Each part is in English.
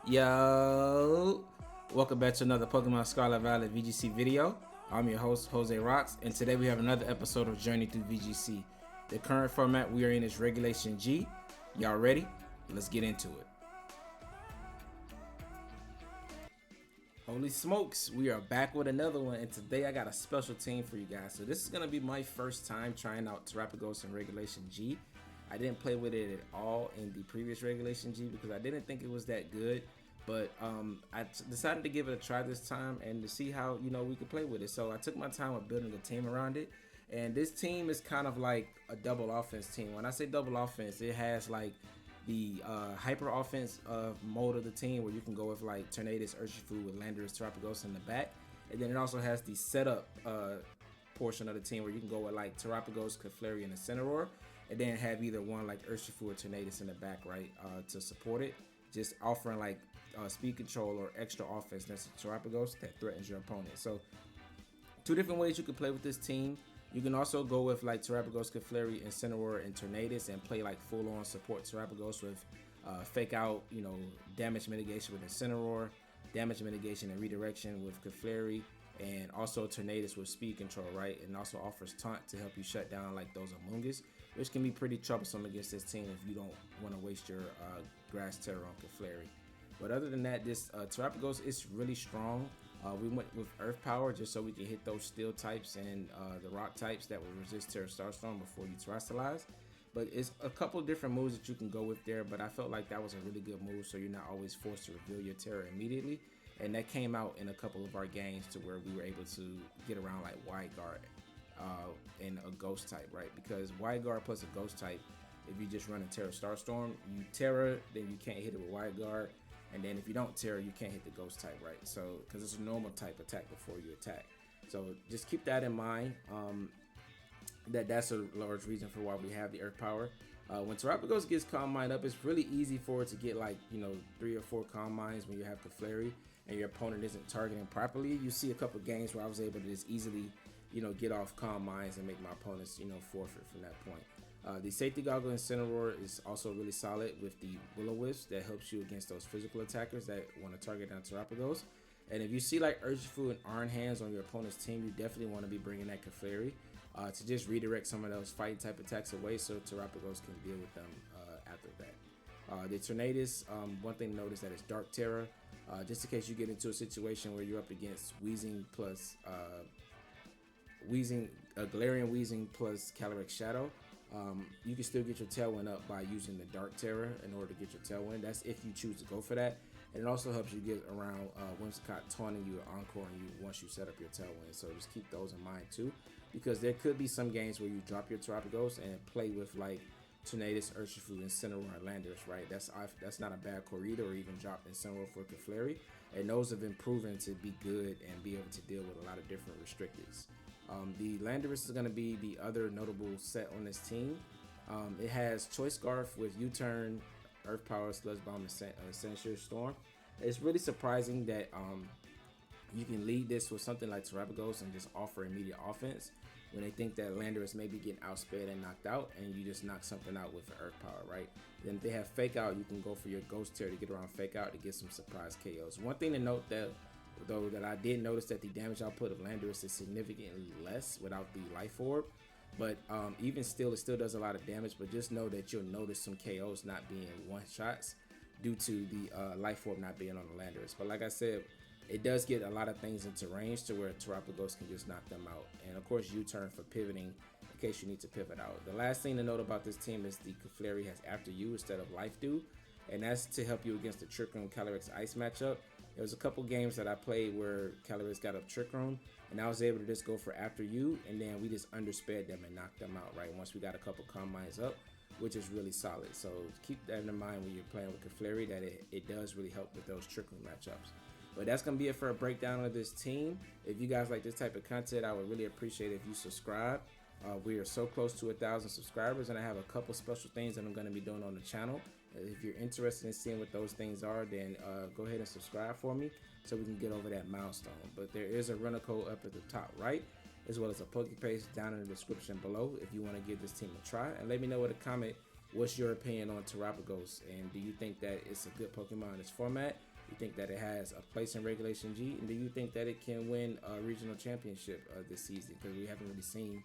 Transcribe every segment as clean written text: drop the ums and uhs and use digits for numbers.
Yo, welcome back to another Pokemon Scarlet Violet VGC video. I'm your host, Jose Rocks, and today we have another episode of Journey Through VGC. The current format we are in is Regulation G. Y'all ready? Let's get into it. Holy smokes, we are back with another one, and today I got a special team for you guys. So this is going to be my first time trying out Terapagos in Regulation G. I didn't play with it at all in the previous Regulation G because I didn't think it was that good. But I decided to give it a try this time and to see how we could play with it. So I took my time with building a team around it. And this team is kind of like a double offense team. When I say double offense, it has like the hyper offense mode of the team where you can go with like Tornadus, Urshifu with Landorus, Terapagos in the back. And then it also has the setup portion of the team where you can go with like Terapagos, Clefairy, and Incineroar. And then have either one like Urshifu or Tornadus in the back, right, to support it. Just offering like speed control or extra offense next to Terapagos that threatens your opponent. So two different ways you can play with this team. You can also go with like Terapagos, Clefairy, Incineroar, and Tornadus and play like full-on support Terapagos with fake out, damage mitigation with Incineroar, damage mitigation and redirection with Clefairy, and also Tornadus with speed control, right? And also offers taunt to help you shut down like those Amoonguss, which can be pretty troublesome against this team if you don't want to waste your grass Tera on Clefairy. But other than that, this Terapagos is really strong. We went with Earth Power just so we can hit those Steel types and the Rock types that will resist Tera Starstorm before you Terastallize. But it's a couple of different moves that you can go with there, but I felt like that was a really good move so you're not always forced to reveal your Tera immediately. And that came out in a couple of our games to where we were able to get around like Wide Guard and a Ghost type, right? Because Wide Guard plus a Ghost type, if you just run a Tera Starstorm, you Tera, then you can't hit it with Wide Guard. And then if you don't Tera, you can't hit the Ghost type, right? So, because it's a normal type attack before you attack. So just keep that in mind. That's a large reason for why we have the Earth Power. When Terapagos gets Calm Mind up, it's really easy for it to get like, 3 or 4 Calm Minds when you have Clefairy and your opponent isn't targeting properly. You see a couple games where I was able to just easily, get off Calm Minds and make my opponents, forfeit from that point. The Safety Goggle Incineroar is also really solid with the Will-O-Wisp that helps you against those physical attackers that want to target down Terapagos. And if you see like Urshifu and Iron Hands on your opponent's team, you definitely want to be bringing that Clefairy to just redirect some of those fighting type attacks away so Terapagos can deal with them after that. The Tornadus, one thing to note is that it's Dark Tera. Just in case you get into a situation where you're up against Weezing plus Galarian Weezing plus Calyrex-Shadow, you can still get your Tailwind up by using the Dark Tera in order to get your Tailwind. That's if you choose to go for that. And it also helps you get around Whimsicott taunting you or encoring you once you set up your Tailwind. So just keep those in mind too, because there could be some games where you drop your Terapagos and play with like Tornadus, Urshifu, Incineroar, and Landorus, right? That's not a bad Koraidon, or even drop Incineroar for Clefairy. And those have been proven to be good and be able to deal with a lot of different restricteds. The Landorus is going to be the other notable set on this team. It has Choice Scarf with U-Turn, Earth Power, Sludge Bomb, and Sensure Storm. It's really surprising that you can lead this with something like Terapagos and just offer immediate offense when they think that Landorus may be getting outsped and knocked out, and you just knock something out with Earth Power, right? Then if they have Fake Out, you can go for your Ghost Tera to get around Fake Out to get some surprise KOs. One thing to note that I did notice that the damage output of Landorus is significantly less without the Life Orb, but even still, it still does a lot of damage. But just know that you'll notice some KOs not being one shots due to the Life Orb not being on the Landorus. But like I said, it does get a lot of things into range to where Terapagos can just knock them out. And of course, U-Turn for pivoting in case you need to pivot out. The last thing to note about this team is the Clefairy has After You instead of Life Dew, and that's to help you against the Trick Room Calyrex Ice matchup. There was a couple games that I played where Calyrex got up Trick Room, and I was able to just go for After You, and then we just undersped them and knocked them out, right? Once we got a couple Calm Minds up, which is really solid. So keep that in mind when you're playing with Clefairy, that it does really help with those Trick Room matchups. But that's going to be it for a breakdown of this team. If you guys like this type of content, I would really appreciate it if you subscribe. We are so close to 1,000 subscribers, and I have a couple special things that I'm going to be doing on the channel. If you're interested in seeing what those things are, then go ahead and subscribe for me so we can get over that milestone. But there is a runner code up at the top right, as well as a Poke Paste down in the description below if you want to give this team a try. And let me know with a comment what's your opinion on Terapagos, and do you think that it's a good Pokemon in this format? You think that it has a place in Regulation G, and do you think that it can win a regional championship this season? Because we haven't really seen,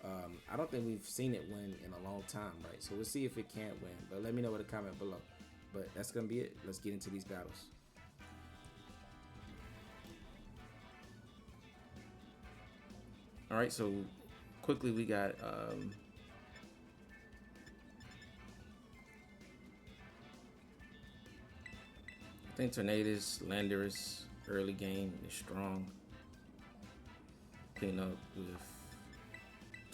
I don't think we've seen it win in a long time, right? So we'll see if it can't win, but let me know in the comment below. But that's gonna be it. Let's get into these battles. All right, so quickly we got I think Tornadus, Landorus, early game is strong. Clean up with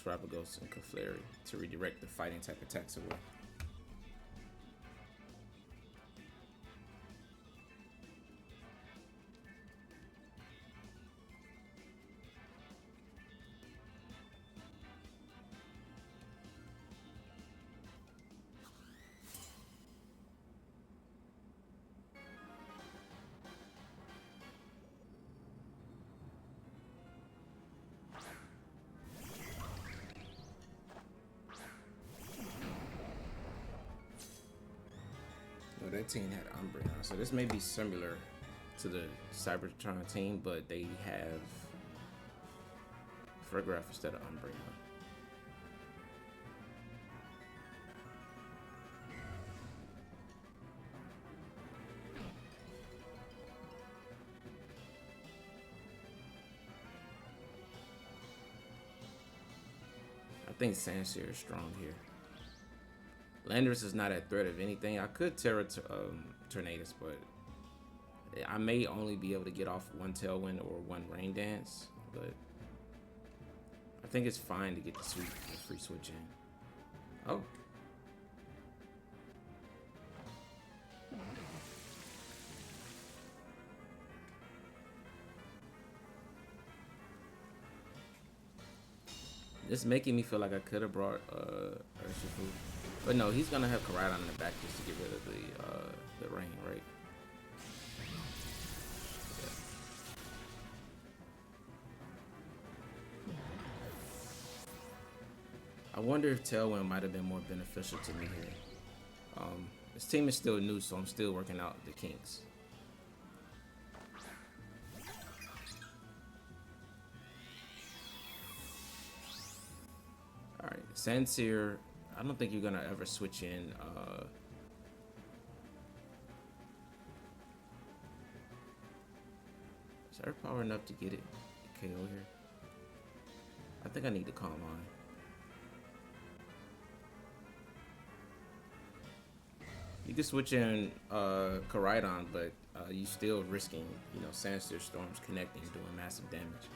Terapagos and Clefairy to redirect the fighting type attacks away. That team had Umbreon, so this may be similar to the Cybertron team, but they have Fergraph instead of Umbreon. I think Sandsear is strong here. Landorus is not a threat of anything. I could Tera Tornadus, but I may only be able to get off one Tailwind or one Rain Dance. But I think it's fine to get the free switch in. Oh. It's making me feel like I could have brought Urshifu. But no, he's gonna have Koraidon in the back just to get rid of the rain, right? Yeah. I wonder if Tailwind might have been more beneficial to me here. This team is still new, so I'm still working out the kinks. All right, Sandsear. I don't think you're gonna ever switch in is Earth Power enough to get it KO here? I think I need to Calm Mind. You can switch in Koraidon, but you still risking, you know, Sandsear Storms connecting, doing massive damage.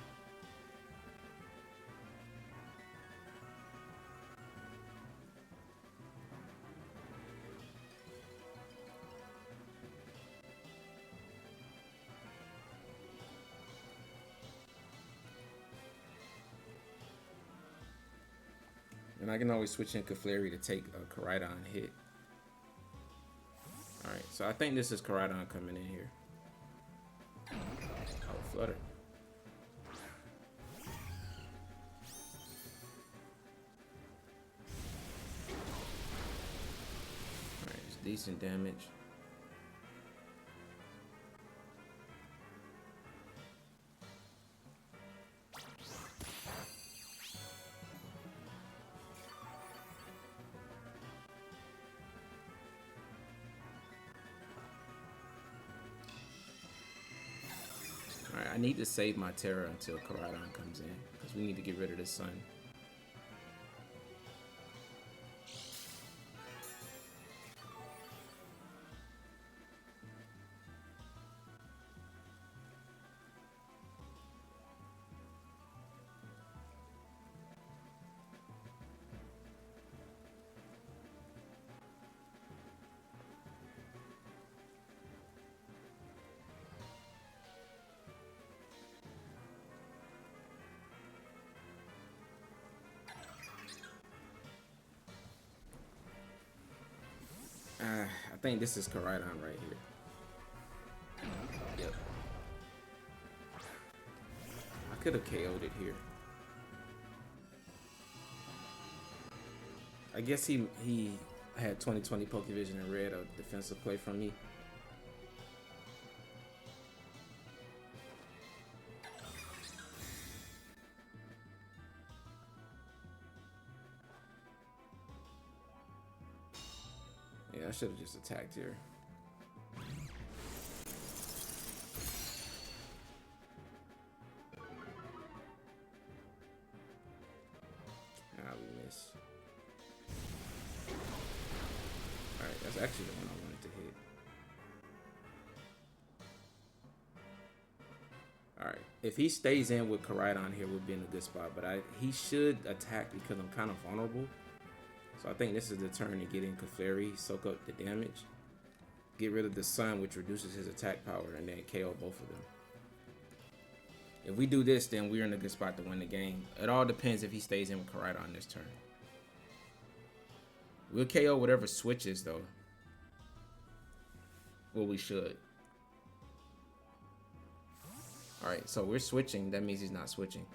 And I can always switch in Clefairy to take a Koraidon hit. Alright, so I think this is Koraidon coming in here. Oh, Flutter. Alright, it's decent damage. I need to save my Tera until Koraidon comes in, because we need to get rid of this sun. I think this is Koraidon right here. Yep. I could have KO'd it here. I guess he I had 20/20 Pokevision and red, a defensive play from me. Yeah, I should have just attacked here. Ah, we miss. Alright, that's actually the one I wanted to hit. Alright, if he stays in with Koraidon here, we'll be in a good spot. But he should attack because I'm kind of vulnerable. So I think this is the turn to get in Clefairy, soak up the damage, get rid of the sun, which reduces his attack power, and then KO both of them. If we do this, then we're in a good spot to win the game. It all depends if he stays in with Koraidon this turn. We'll KO whatever switches, though. Well, we should. Alright, so we're switching. That means he's not switching.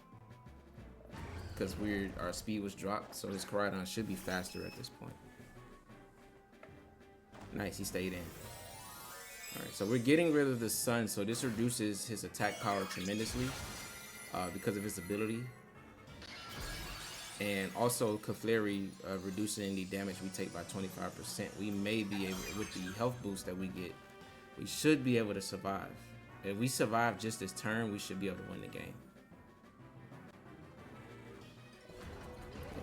Because our speed was dropped, so his Koraidon should be faster at this point. Nice, he stayed in. Alright, so we're getting rid of the sun, so this reduces his attack power tremendously because of his ability. And also Clefairy reducing the damage we take by 25%. We may be able, with the health boost that we get, we should be able to survive. If we survive just this turn, we should be able to win the game.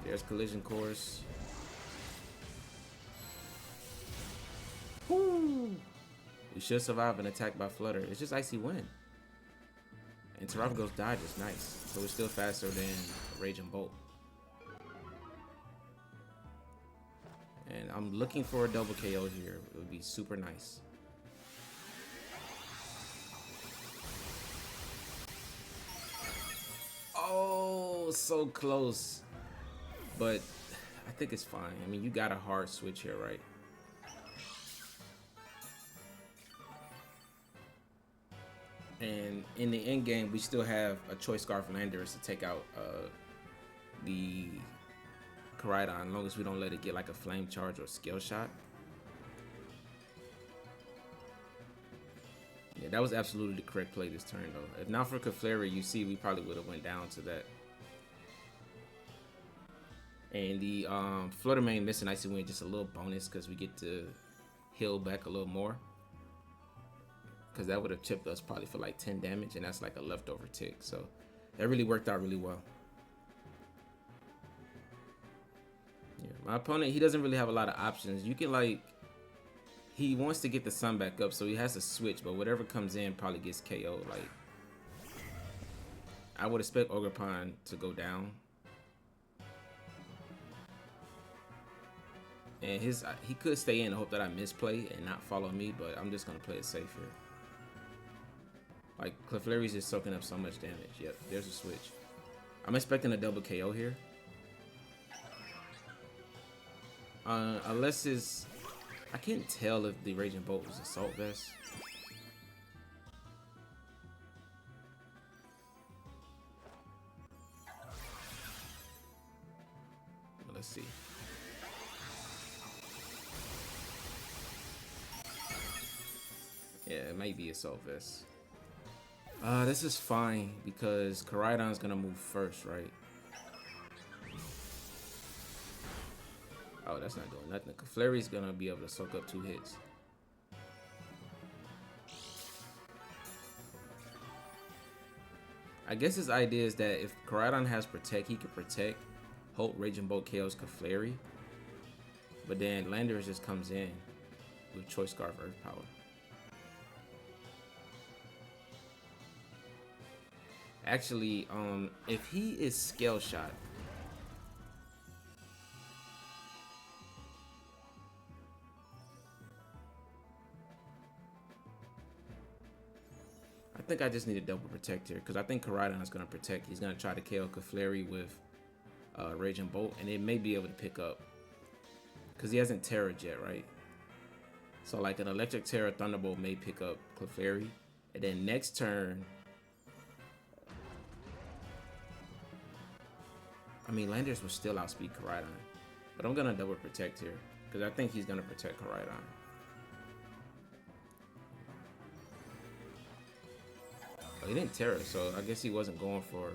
There's collision course. Woo! We should survive an attack by Flutter. It's just Icy Wind. And Terapagos died just nice. So it's still faster than Raging Bolt. And I'm looking for a double KO here. It would be super nice. Oh, so close. But I think it's fine. I mean, you got a hard switch here, right? And in the end game, we still have a Choice Scarf Landorus to take out the Koraidon, as long as we don't let it get like a Flame Charge or Scale Shot. Yeah, that was absolutely the correct play this turn, though. If not for Clefairy, you see, we probably would have went down to that. And the Flutter Mane missing Icy Wind just a little bonus because we get to heal back a little more. Because that would have chipped us probably for like 10 damage, and that's like a leftover tick. So that really worked out really well. Yeah, my opponent, he doesn't really have a lot of options. You can like, he wants to get the sun back up, so he has to switch, but whatever comes in probably gets KO. Like, I would expect Ogerpon to go down. And he could stay in and hope that I misplay and not follow me, but I'm just gonna play it safe here. Like, Clefairy's just soaking up so much damage. Yep, there's a switch. I'm expecting a double KO here. Unless it's... I can't tell if the Raging Bolt was Assault Vest. Let's see. Yeah, it might be Assault Vest. This is fine because Koraidon's gonna move first, right? Oh, that's not doing nothing. Clefairy's gonna be able to soak up 2 hits. I guess his idea is that if Koraidon has Protect, he can Protect, hope Raging Bolt KOs Clefairy, but then Landorus just comes in with Choice Scarf Earth Power. Actually, if he is Scale Shot, I think I just need a double Protect here because I think Koraidon is going to Protect. He's going to try to KO Clefairy with Raging Bolt, and it may be able to pick up because he hasn't Tera'd yet, right? So like an Electric Tera Thunderbolt may pick up Clefairy, and then next turn, I mean, Landorus will still outspeed Koraidon, but I'm gonna double Protect here. because I think he's gonna protect Koraidon. Oh, he didn't Tera, so I guess he wasn't going for.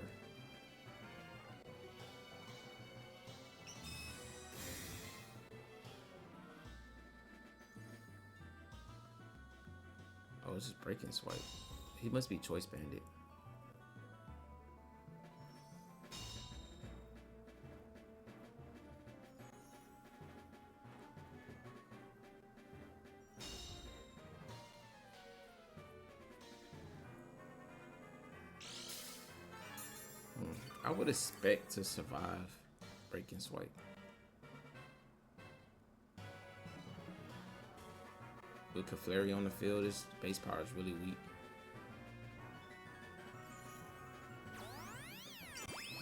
Oh, it's just breaking swipe. He must be choice banded. I would expect to survive breaking swipe. With Clefairy on the field, his base power is really weak.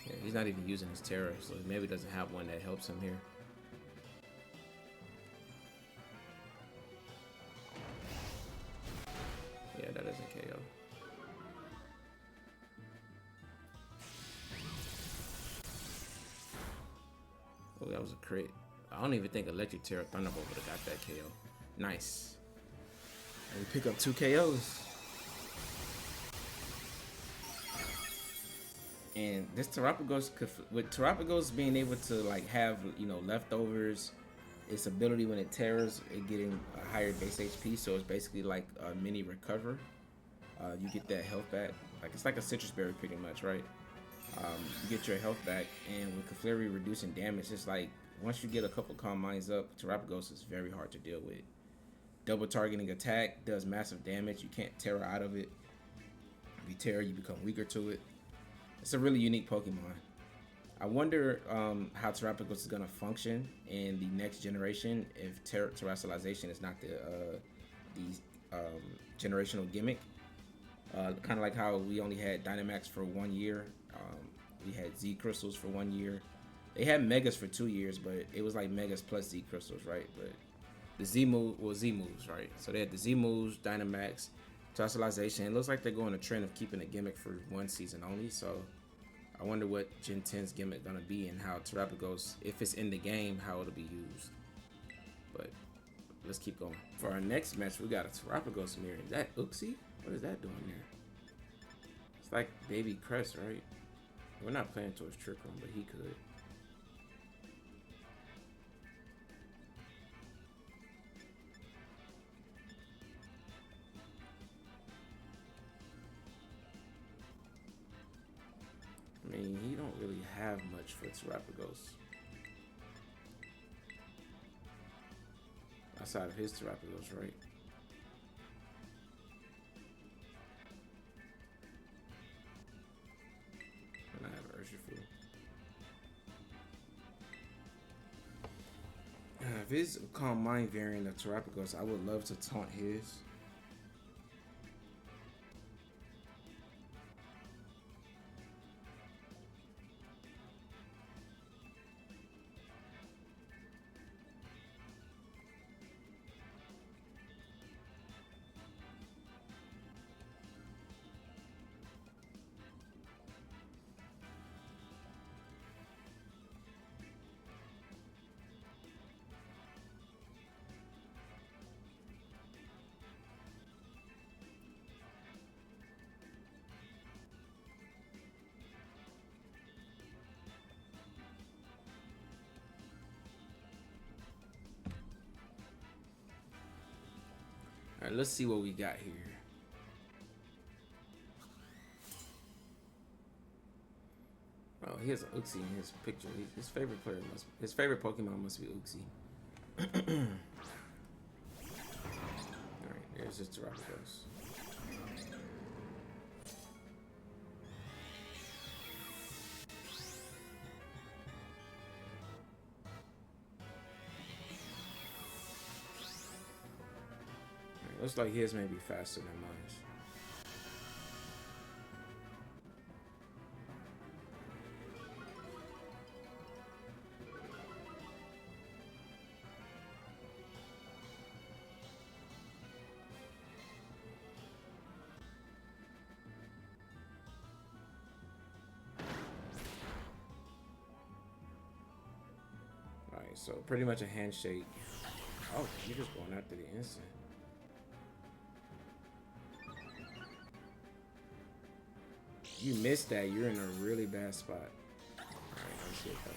Yeah, he's not even using his Tera, so he maybe doesn't have one that helps him here. Yeah, that doesn't KO. Oh, that was a crit. I don't even think Electric Tera Thunderbolt would have got that KO. Nice. And we pick up 2 KOs. And this Terapagos, with Terapagos being able to like have, you know, leftovers, its ability when it tears, it getting a higher base HP, so it's basically like a mini recover. You get that health back. Like it's like a citrus berry pretty much, right? You get your health back, and with Clefairy reducing damage, it's like once you get a couple Calm Minds up, Terapagos is very hard to deal with. Double targeting attack does massive damage. You can't Tera out of it. If you Tera, you become weaker to it. It's a really unique Pokemon. I wonder how Terapagos is gonna function in the next generation if terrestrialization is not the generational gimmick. Kind of like how we only had Dynamax for 1 year. We had Z Crystals for 1 year. They had Megas for 2 years, but it was like Megas plus Z Crystals, right? But the Z moves, right? So they had the Z moves, Dynamax, Terrestrialization. It looks like they're going a trend of keeping a gimmick for 1 season only. So I wonder what Gen 10's gimmick gonna be and how Terapagos, if it's in the game, how it'll be used. But let's keep going. For our next match, we got a Terapagos mirror. Is that Uxie? What is that doing there? It's like Baby Crest, right? We're not playing towards Trick Room, but he could. I mean, he don't really have much for Terapagos. Outside of his Terapagos, right? And I have Urshifu. If his Calm Mind variant of Terapagos, I would love to taunt his. All right, let's see what we got here. Oh, he has Uxie in his picture. His favorite player his favorite Pokemon must be Uxie. All right, there's his Terapagos. Looks like his may be faster than mine. Alright, so pretty much a handshake. Oh, you're just going after the instant. You missed that. You're in a really bad spot. Alright, let's see it though.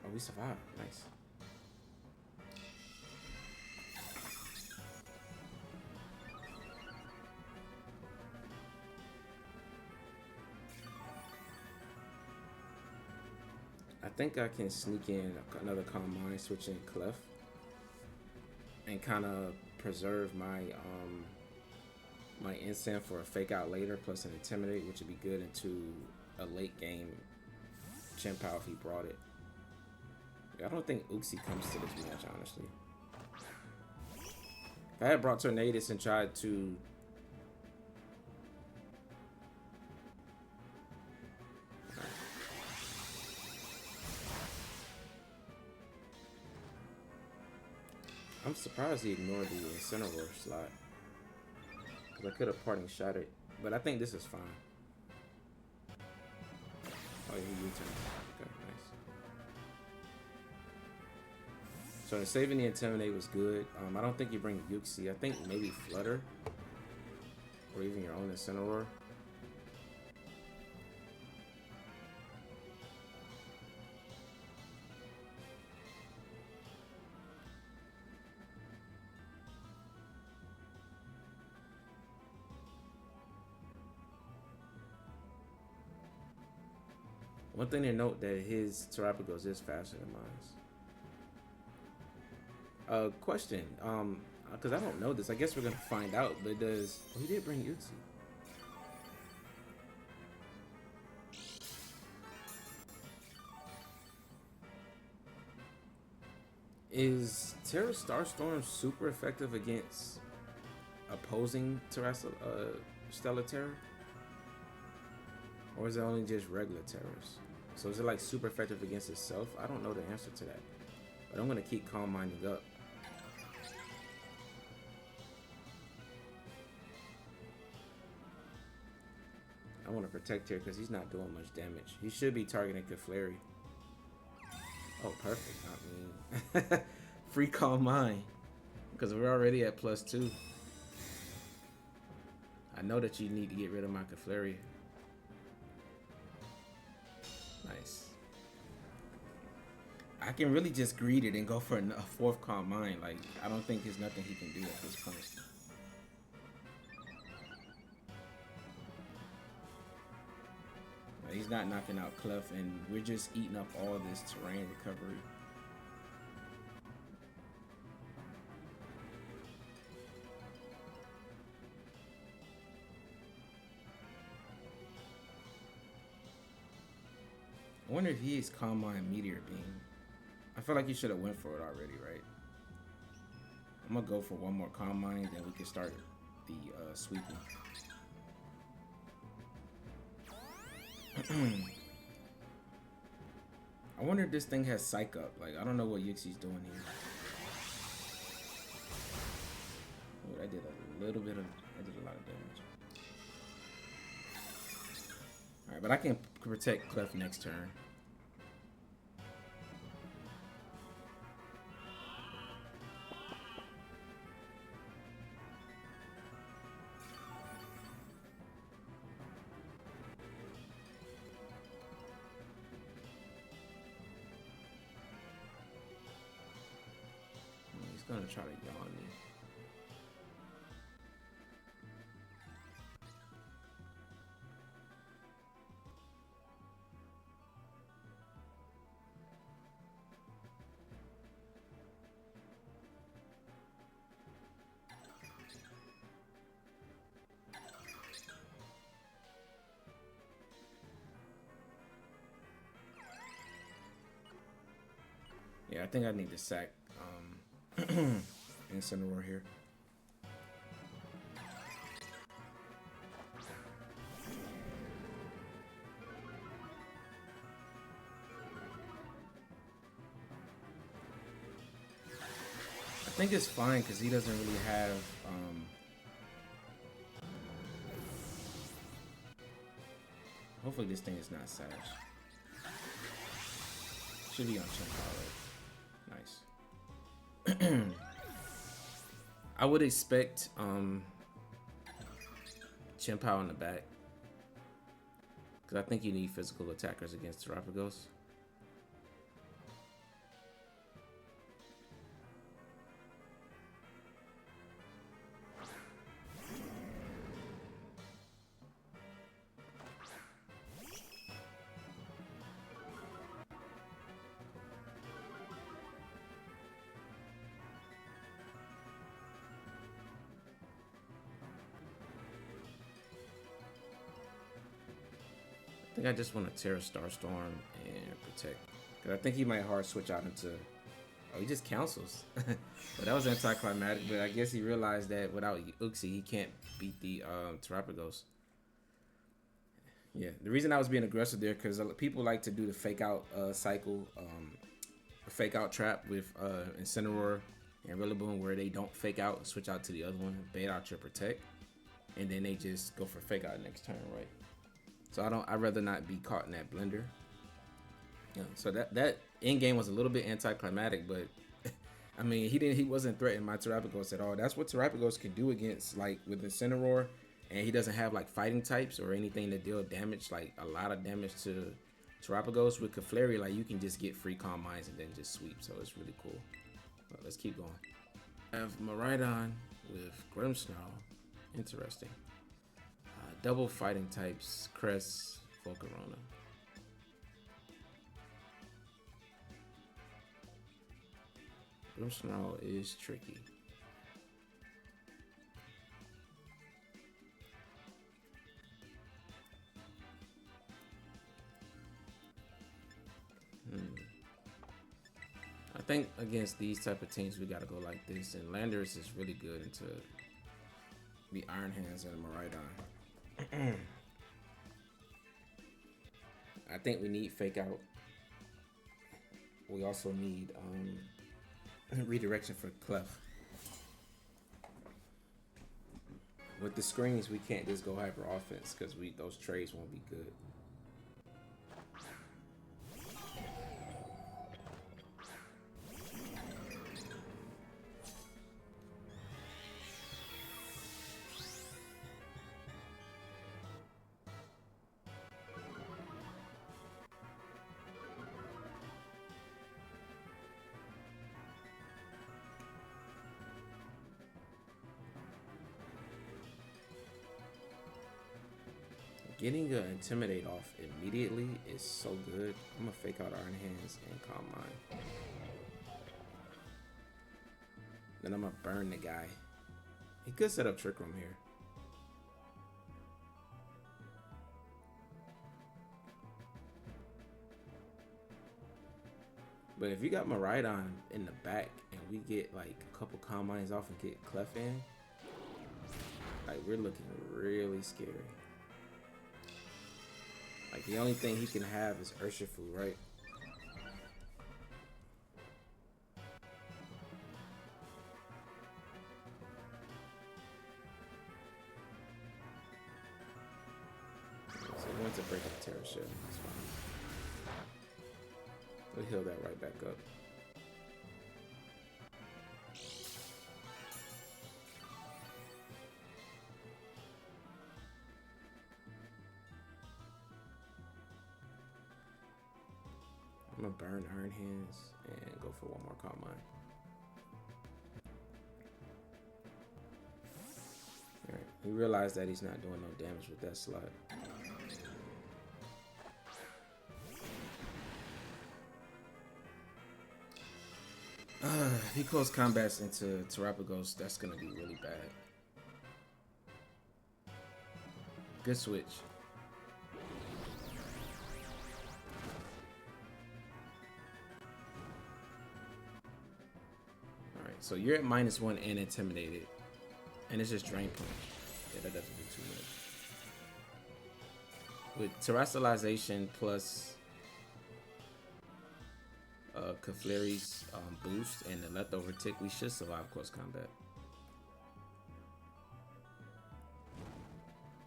Oh, we survived. Nice. I think I can sneak in another Calm Mind, switch in Clef, and kind of preserve my my Incin for a Fake Out later, plus an Intimidate, which would be good into a late game Chien-Pao if he brought it. I don't think Uxie comes to this match, honestly. If I had brought Tornadus and tried to... I'm surprised he ignored the Incineroar slot. Because I could have parting shot it. But I think this is fine. Oh, yeah, he U-turned. Okay, nice. So the saving the Intimidate was good. I don't think you bring Uxie. I think maybe Flutter. Or even your own Incineroar. One thing to note that his Terapagos is faster than mine. Question. Because I don't know this. I guess we're gonna find out. But does he did bring Uxie? Is Tera Starstorm super effective against opposing Stellar Terror? Or is it only just regular terrors? So is it like super effective against itself? I don't know the answer to that. But I'm going to keep Calm Minding up. I want to protect here because he's not doing much damage. He should be targeting Clefairy. Oh, perfect. I mean, free Calm Mind. Because we're already at +2. I know that you need to get rid of my Clefairy. Nice. I can really just greed it and go for a 4th Calm Mind. Like, I don't think there's nothing he can do at this point. He's not knocking out Clef, and we're just eating up all this terrain recovery. I wonder if he is Calm Mind Meteor Beam. I feel like you should have went for it already, right? I'm gonna go for one more Calm Mind, then we can start the sweeping. I wonder if this thing has Psych Up. Like, I don't know what Uxie's doing here. Oh, I did a little bit of... I did a lot of damage. Alright, but I can protect Clef next turn. He's gonna try to yawn me. Yeah, I think I need to sack Incineroar here. I think it's fine because he doesn't really have hopefully this thing is not Sash. Should be on Chien-Pao, right? Nice. I would expect Chimpao in the back, because I think you need physical attackers against Terapagos. I think I just want to Tera Starstorm and protect. Cause I think he might hard switch out into. Oh, he just cancels. But that was anticlimactic. But I guess he realized that without Uxie, he can't beat the Terapagos. Yeah, the reason I was being aggressive there because people like to do the fake out cycle, fake out trap with Incineroar and Rillaboom, where they don't fake out and switch out to the other one, bait out your protect, and then they just go for fake out next turn, right? So I'd rather not be caught in that blender. Yeah, so that end game was a little bit anticlimactic, but I mean he wasn't threatening my Terapagos at all. That's what Terapagos can do against, like, with Incineroar, and he doesn't have like fighting types or anything that deal damage, like a lot of damage to Terapagos. With Clefairy, like, you can just get free Calm Minds and then just sweep, so it's really cool. But let's keep going. I have Miraidon with Grimmsnarl. Interesting. Double fighting types, Crest, Volcarona. Grimmsnarl is tricky. I think against these type of teams, we gotta go like this, and Landorus is really good into the Iron Hands and Miraidon. I think we need fake out. We also need redirection for Clef. With the screens, we can't just go hyper offense because those trades won't be good. Getting an Intimidate off immediately is so good. I'm gonna fake out Iron Hands and Calm Mind. Then I'm gonna burn the guy. He could set up Trick Room here. But if you got Miraidon in the back and we get like a couple Calm Minds off and get Clef in, like, we're looking really scary. Like, the only thing he can have is Urshifu, right? So he wants to break up Tera Shadow. That's fine. We'll heal that right back up. I'm gonna burn Iron Hands and go for one more Calm Mind. Alright, he realized that he's not doing no damage with that slot. If he close combats into Terapagos, that's gonna be really bad. Good switch. So you're at -1 and intimidated, and it's just Drain Punch. Yeah, that doesn't do too much. With Terastallization plus Clefairy's boost and the leftover tick, we should survive close combat.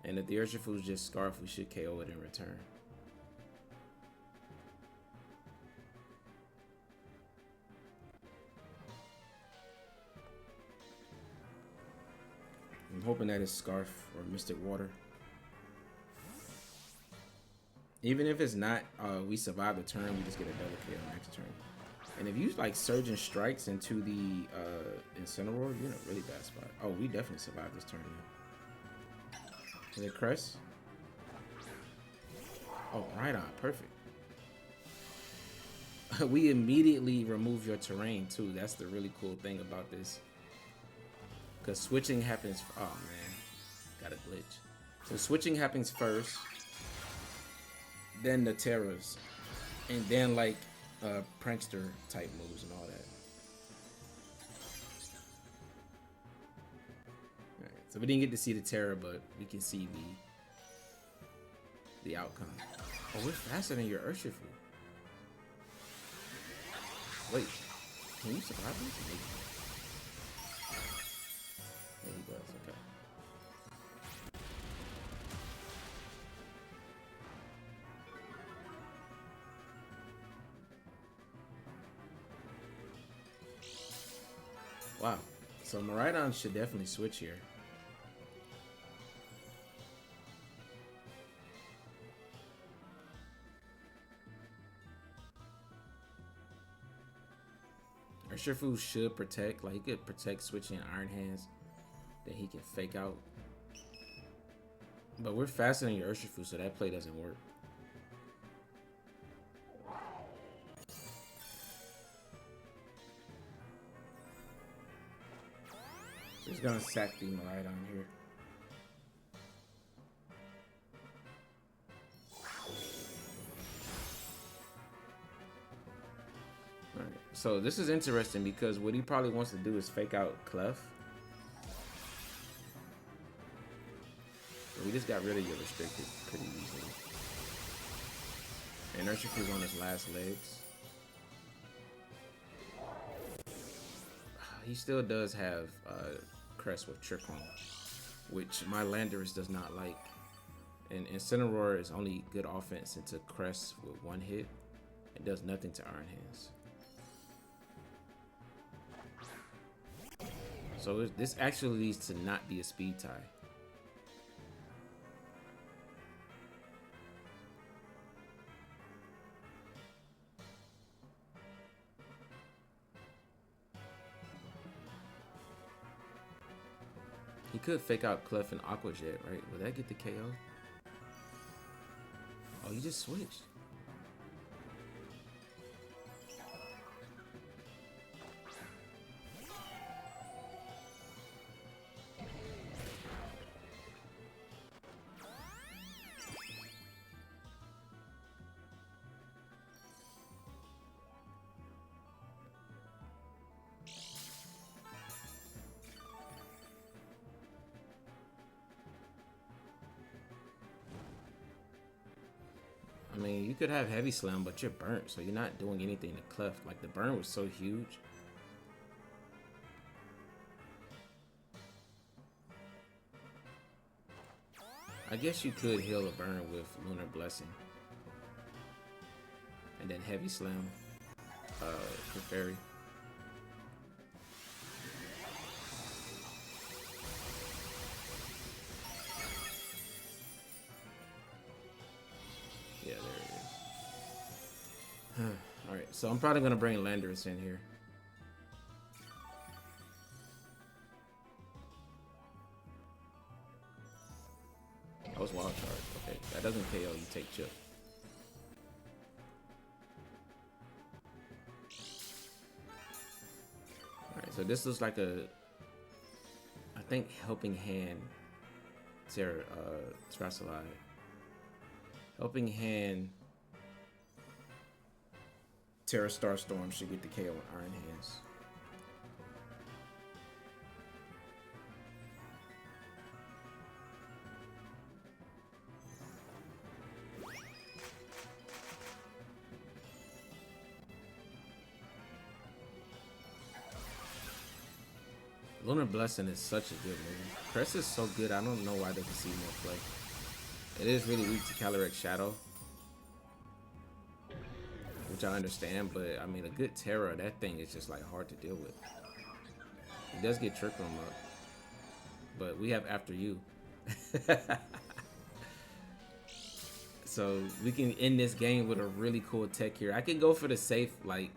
And if the Urshifu's just Scarf, we should KO it in return. hoping that it's Scarf or Mystic Water. Even if it's not, we survive the turn, we just get a double kill next turn. And if you like Surging Strikes into the Incineroar, you're in a really bad spot. Oh, we definitely survived this turn now. Is it Crest? Oh, Miraidon, perfect. We immediately remove your terrain too. That's the really cool thing about this. Because switching happens, oh man, got a glitch. So switching happens first, then the Teras, and then like prankster type moves and all that. Alright, so we didn't get to see the Tera, but we can see the outcome. Oh, we're faster than your Urshifu. Wait, can you survive this? Maybe. Yeah, he does, okay. Wow, so Miraidon should definitely switch here. Urshifu should protect, like he could protect switching Iron Hands, then he can fake out. But we're faster than your Urshifu, so that play doesn't work. So he's gonna sack the Miraidon here. So this is interesting because what he probably wants to do is fake out Clef. So we just got rid of your restricted pretty easily. And Urshifu's on his last legs. He still does have Crest with Trick Room, which my Landorus does not like. And Incineroar is only good offense into Crest with one hit. It does nothing to Iron Hands. So this actually leads to not be a speed tie. He could fake out Clef and Aqua Jet, right? Will that get the KO? Oh, he just switched. I mean, you could have Heavy Slam, but you're burnt, so you're not doing anything to Clef. Like, the burn was so huge. I guess you could heal a burn with Lunar Blessing. And then Heavy Slam, Clefairy. Yeah, there it is. Alright, so I'm probably going to bring Landorus in here. That was Wild Charge. Okay, that doesn't KO, you take Chip. Alright, so this looks like a, I think, Helping Hand Tera, Terasalive. Helping Hand Tera Starstorm should get the KO with Iron Hands. Lunar Blessing is such a good move. Crest is so good, I don't know why they can see more play. It is really weak to Calyrex-Shadow, which I understand, but I mean, a good Tera, that thing is just like hard to deal with. He does get Trick Room up. but we have after you. So we can end this game with a really cool tech here. I can go for the safe, like,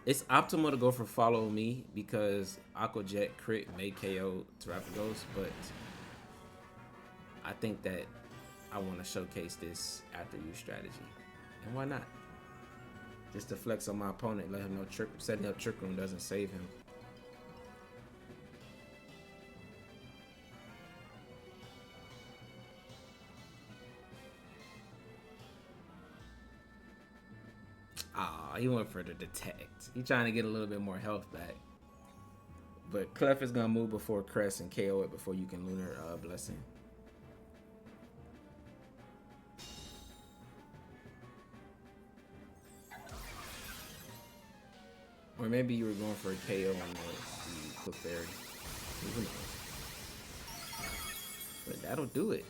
it's optimal to go for follow me because Aqua Jet crit may KO Terapagos, but I think that I want to showcase this after you strategy. And why not? Just to flex on my opponent, let him know setting up Trick Room doesn't save him. Ah, he went for the detect. He trying to get a little bit more health back. But Clef is gonna move before Crest and KO it before you can Lunar Blessing. Or maybe you were going for a KO on the Clefairy. Who knows? But that'll do it.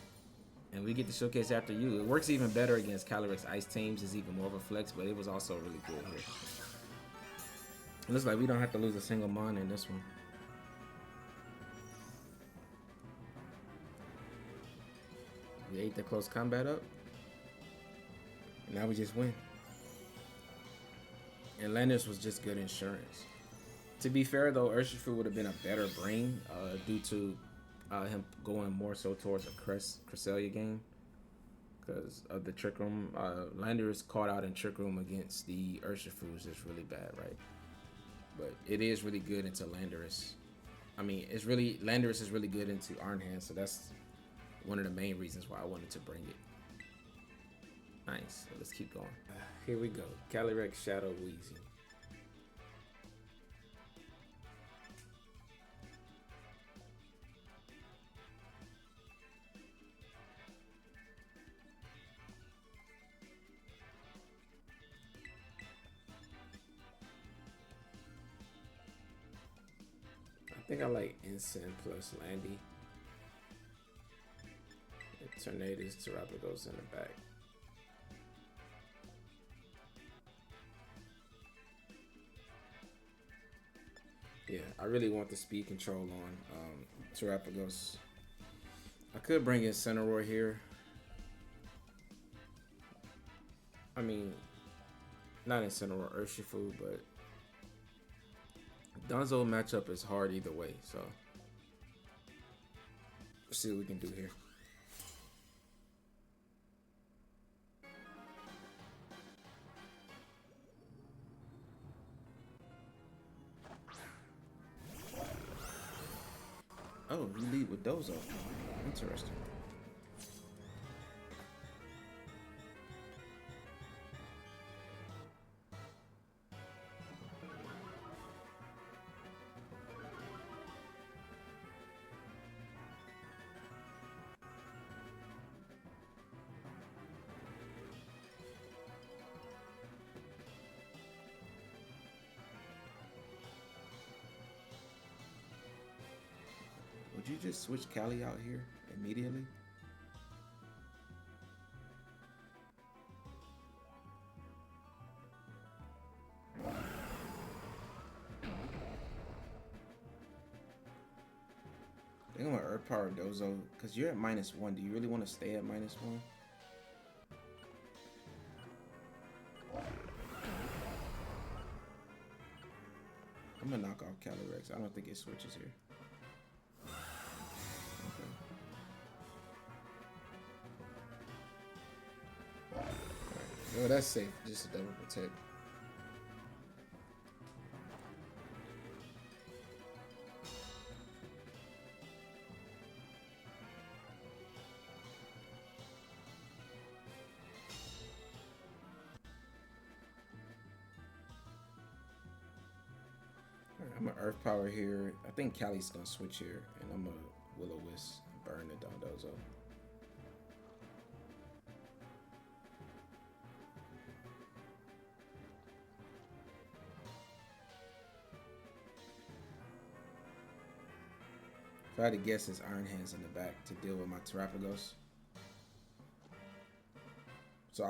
And we get to showcase after you. It works even better against Calyrex Ice teams. It's even more of a flex, but it was also really good here. It looks like we don't have to lose a single mon in this one. We ate the close combat up. And now we just win. And Landorus was just good insurance. To be fair though, Urshifu would have been a better bring due to him going more so towards a Cresselia game because of the Trick Room. Landorus caught out in Trick Room against the Urshifu is just really bad, right? But it is really good into Landorus. I mean, Landorus is really good into Arnhan, so that's one of the main reasons why I wanted to bring it. Nice. So let's keep going. Here we go. Calyrex-Shadow Wheezy. I think I like Incin plus Landy. Tornadus, Terapagos in the back. Yeah, I really want the speed control on Terapagos. I could bring in Incineroar here. I mean, not Incineroar, Urshifu, but Dondozo matchup is hard either way, so let's see what we can do here. Oh, we lead with Dozo. Interesting. Would you just switch Cali out here immediately? I think I'm gonna Earth Power Dozo because you're at -1. Do you really want to stay at -1? I'm gonna knock off Calyrex. I don't think it switches here. Oh, that's safe. Just a double protect. Right, I'm gonna Earth Power here. I think Cali's gonna switch here, and I'm gonna Will-O-Wisp burn the Dondozo. If I had to guess, it's Iron Hands in the back to deal with my Terapagos. So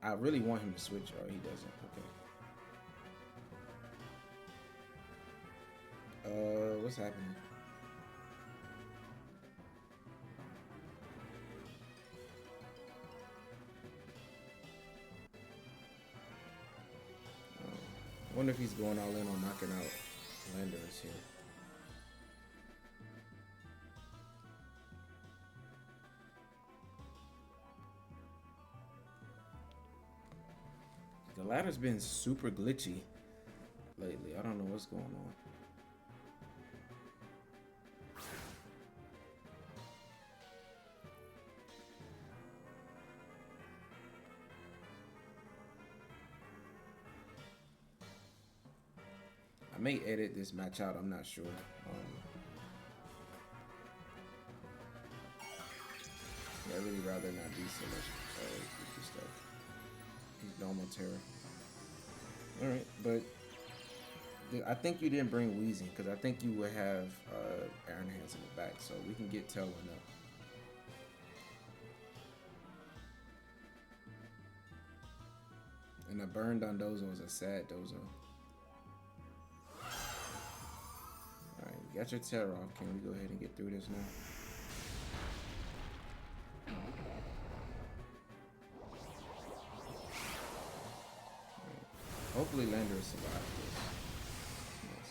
I really want him to switch, or he doesn't. Okay. What's happening? I wonder if he's going all in on knocking out Landorus here. The ladder's been super glitchy lately. I don't know what's going on. I may edit this match out, I'm not sure. I'd really rather not do so much goofy stuff. Normal Tera. Alright, but I think you didn't bring Weezing because I think you would have Iron Hands in the back, so we can get Tailwind up. And a burn Dondozo is a sad dozo. Alright, you got your Tera off. Can we go ahead and get through this now? Hopefully Landorus survived this. Yes.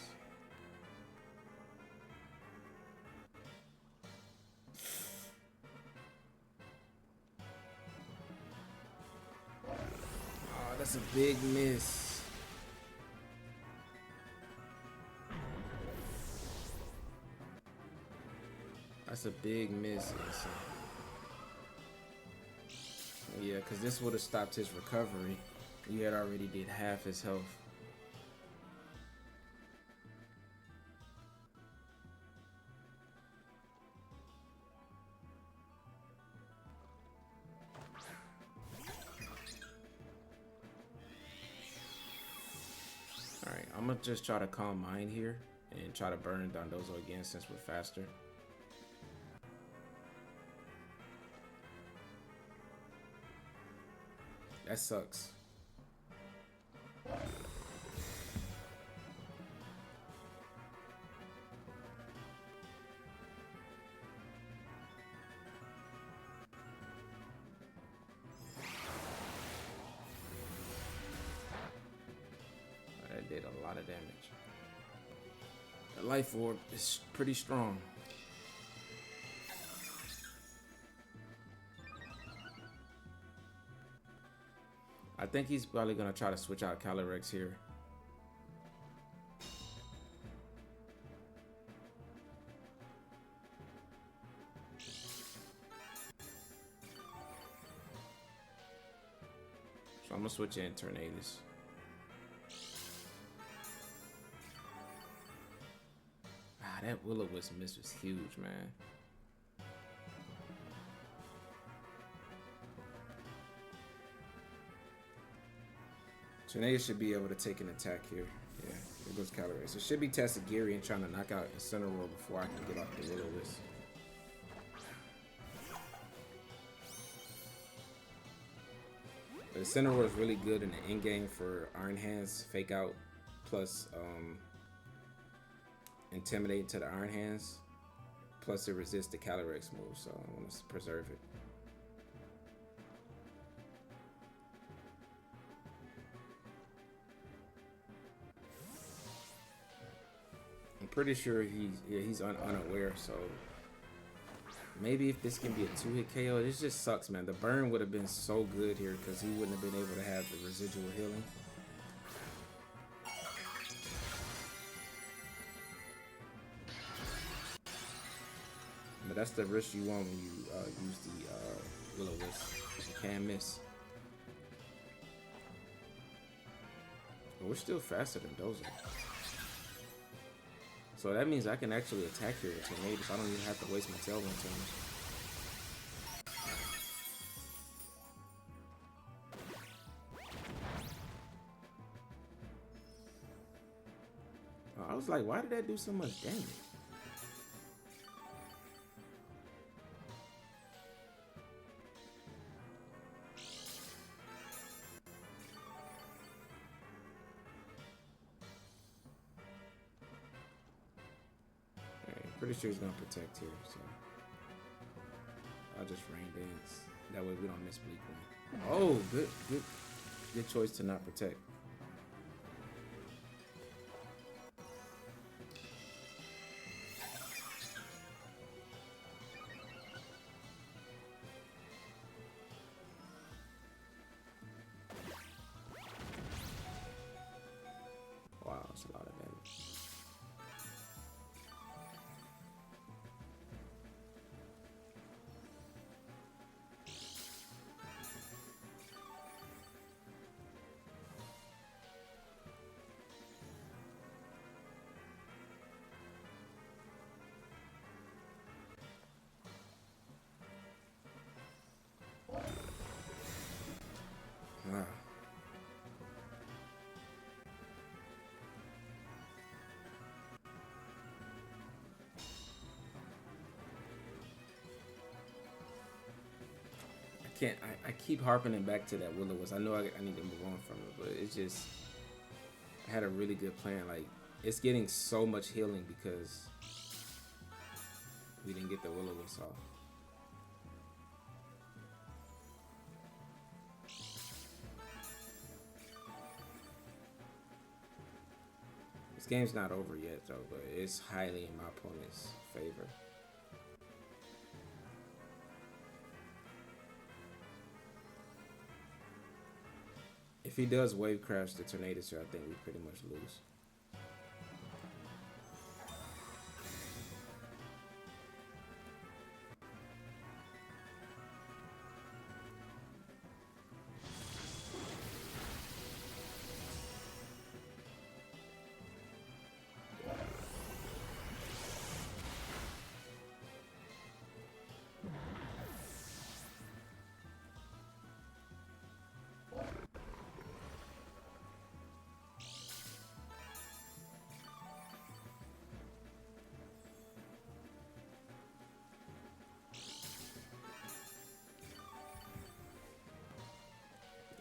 Oh, that's a big miss. That's a big miss. Yeah, because this would have stopped his recovery. He had already did half his health. Alright, I'm gonna just try to calm mine here and try to burn Dondozo again since we're faster. That sucks. That did a lot of damage. The Life Orb is pretty strong. I think he's probably gonna try to switch out Calyrex here. So I'm gonna switch in Tornadus. Ah, that Will-O-Wisp miss was huge, man. Tornadus should be able to take an attack here. Yeah, here goes Calyrex. It should be Tatsugiri and trying to knock out Incineroar before I can get off the Will-O-Wisp. But Incineroar is really good in the end game for Iron Hands, Fake Out, plus Intimidate to the Iron Hands. Plus it resists the Calyrex move, so I want to preserve it. I'm pretty sure he's unaware, so maybe if this can be a 2-hit KO. This just sucks, man. The burn would have been so good here because he wouldn't have been able to have the residual healing. But that's the risk you want when you use the Will-O-Wisp. You can miss. But we're still faster than Dozo. So that means I can actually attack here with Tornadus. I don't even have to waste my Tailwind turns. I was like, why did that do so much damage? Pretty sure he's gonna protect here, so I'll just rain dance. That way we don't miss Bleak Wing. Oh, good choice to not protect. That's a lot of damage. Wow. I keep harping it back to that Will-O-Wisp. I know I need to move on from it, but it's just, I had a really good plan. Like, it's getting so much healing because we didn't get the Will-O-Wisp off. This game's not over yet though, but it's highly in my opponent's favor. If he does wave crash the Tornadus here, I think we pretty much lose.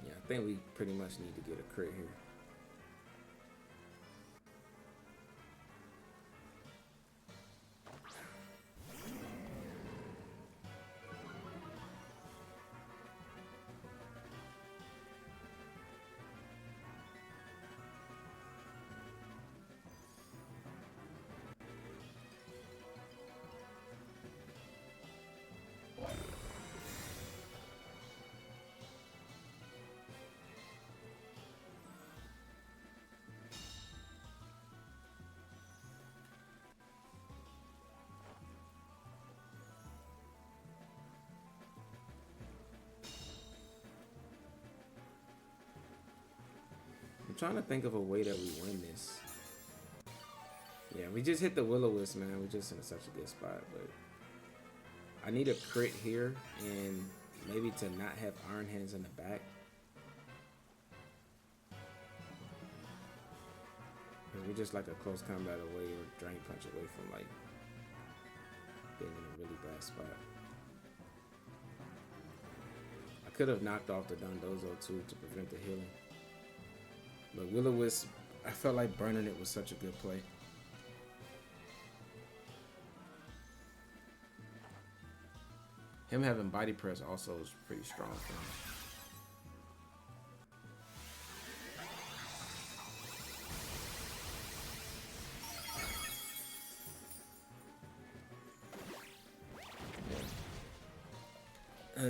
I think we pretty much need to get a crit here. I'm trying to think of a way that we win this. Yeah, we just hit the Will-O-Wisp, man. We're just in such a good spot, but I need a crit here and maybe to not have Iron Hands in the back. Because we're just like a close combat away or Drain Punch away from like being in a really bad spot. I could have knocked off the Dondozo too to prevent the healing. But Will-O-Wisp, I felt like burning it was such a good play. Him having body press also is pretty strong for him.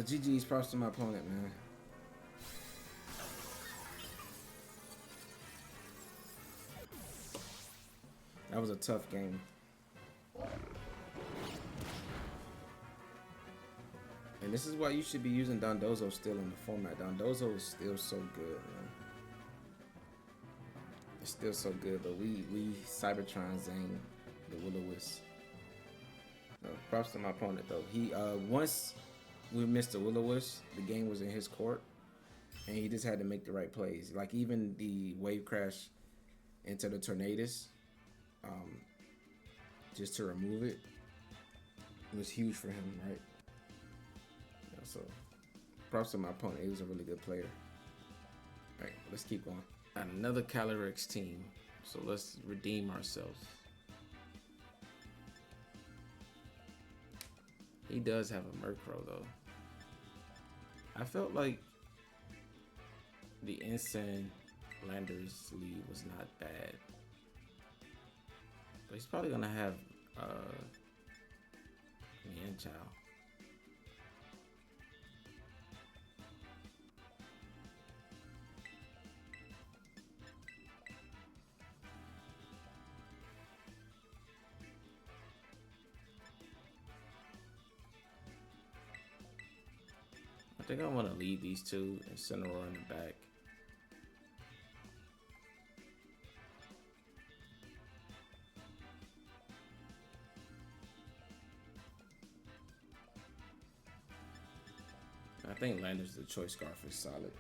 GG's props to my opponent, man. That was a tough game. And this is why you should be using Dondozo still in the format. Dondozo is still so good, man. It's still so good, but we Cybertron Zane the Will-O-Wisp. Props to my opponent though. He once we missed the Will-O-Wisp, the game was in his court, and he just had to make the right plays. Like even the wave crash into the Tornadus, just to remove it, was huge for him, right? Yeah, so props to my opponent. He was a really good player. All right, let's keep going. Another Calyrex team, so let's redeem ourselves. He does have a Murkrow though. I felt like the Insane Landorus lead was not bad. But he's probably gonna have Mienchow. think I want to leave these two Incineroar in the back. I think Landorus the choice scarf is solid.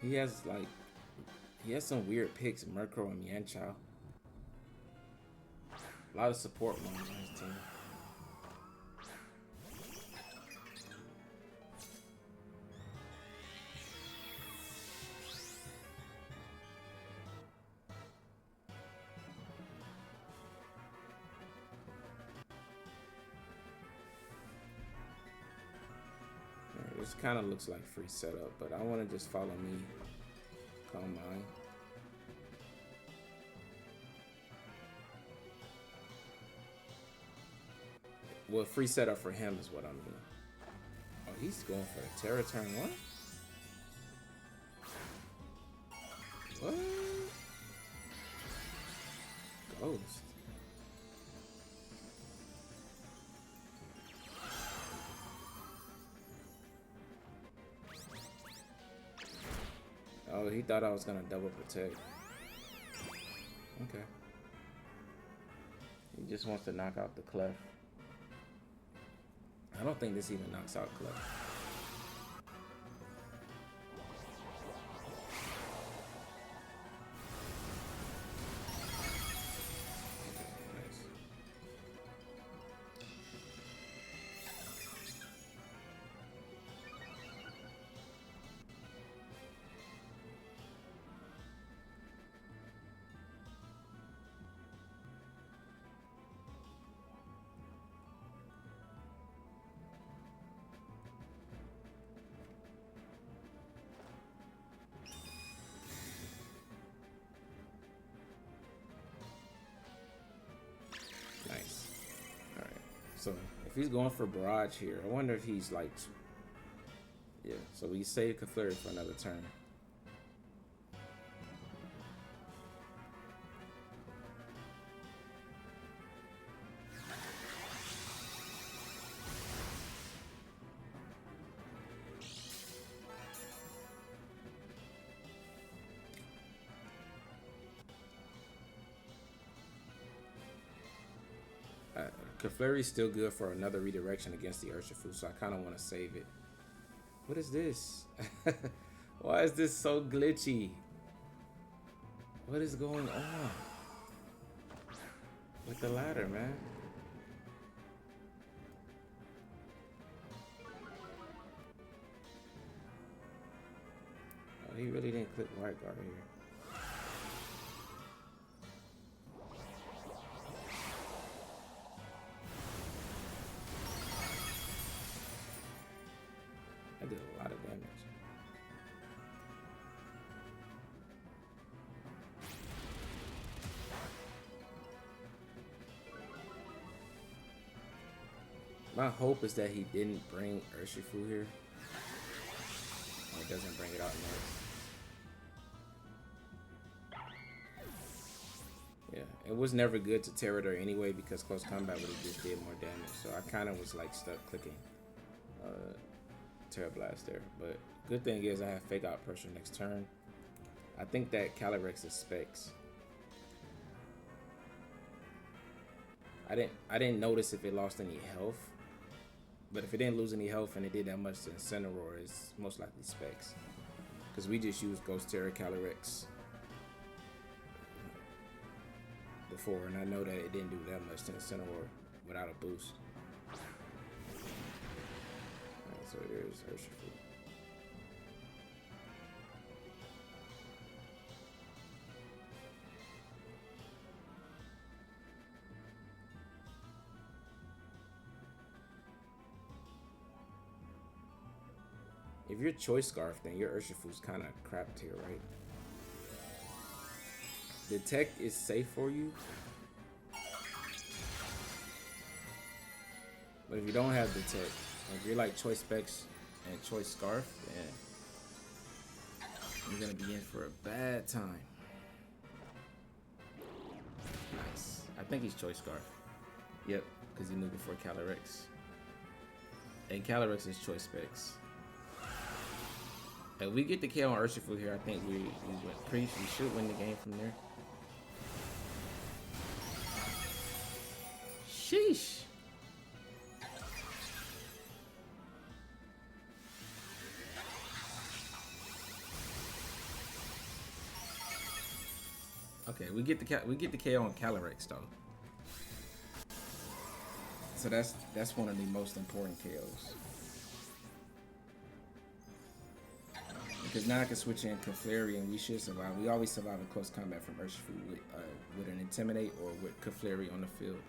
He has some weird picks, Murkrow and Mienshao. A lot of support ones on his team. This kind of looks like free setup, but I want to just follow me. Calm mind. Well, free setup for him is what I mean. Oh, he's going for the Tera turn 1? What? Ghost. Oh, he thought I was gonna double protect. Okay. He just wants to knock out the Clef. I don't think this even knocks out Clef. Nice. Alright. So if he's going for Barrage here, I wonder if he's like... Yeah, so we save Clefairy for another turn. Clefairy's still good for another redirection against the Urshifu, so I kind of want to save it. What is this? Why is this so glitchy? What is going on with the ladder, man? Oh, he really didn't click right guard here. I did a lot of damage. My hope is that he didn't bring Urshifu here. Or he doesn't bring it out next. Yeah, it was never good to Tera there anyway because close combat would have just did more damage. So I kind of was like stuck clicking Tera Blast there. But good thing is I have Fake Out Pressure next turn. I think that Calyrex is specs. I didn't notice if it lost any health. But if it didn't lose any health and it did that much to Incineroar, it's most likely specs. Because we just used Ghost Tera Calyrex before, and I know that it didn't do that much to Incineroar without a boost. Alright, so there's Urshifu. If you're Choice Scarf, then your Urshifu's kind of crapped here, right? Detect is safe for you. But if you don't have Detect, if you're like Choice Specs and Choice Scarf, then We're gonna be in for a bad time. Nice. I think he's Choice Scarf. Yep, because he knew before Calyrex. And Calyrex is Choice Specs. If we get the KO on Urshifu here, I think we should win the game from there. Sheesh. Okay, we get the KO on Calyrex though. So that's one of the most important KOs. Because now I can switch in Clefairy and we should survive. We always survive in close combat from Urshifu with an Intimidate or with Clefairy on the field.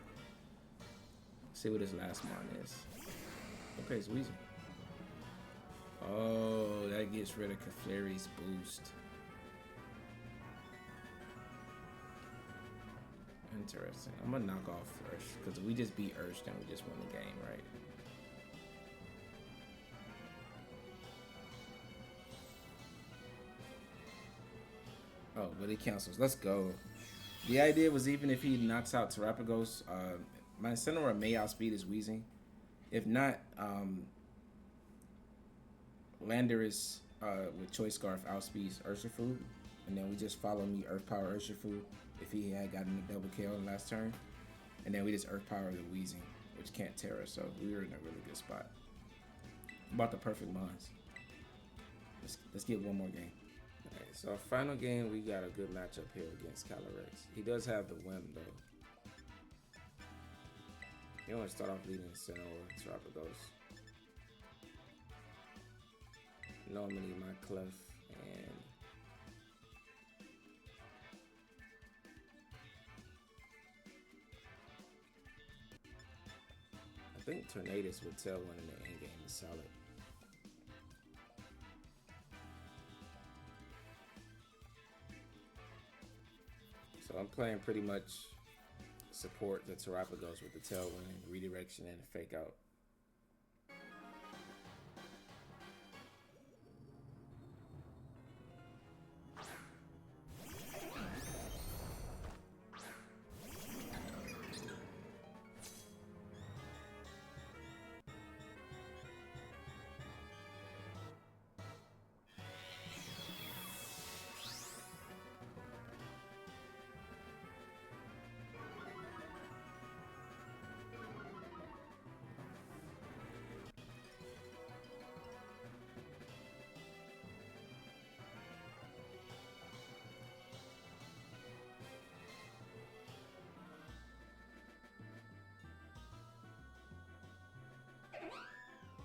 Let's see what his last mon is. Okay, it's Weezing. Oh, that gets rid of Clefairy's boost. Interesting. I'm gonna knock off Ursh because if we just beat Ursh, then we just win the game, right? Oh, but he cancels. Let's go. The idea was even if he knocks out Terapagos, my Incineroar may outspeed his Weezing. If not, Landorus with Choice Scarf outspeeds Urshifu, and then we just follow me Earth Power Urshifu if he had gotten a double KO in the last turn, and then we just Earth Power the Weezing, which can't Tera, so we were in a really good spot. About the perfect mons. Let's get one more game. Alright, so our final game, we got a good matchup here against Calyrex. He does have the Whim though. You want to start off leading Incineroar, Terapagos. Normally my Clef and I think Tornadus would tell one in the end game is solid. So I'm playing pretty much support the Terapagos with the tailwind, redirection, and a fake out.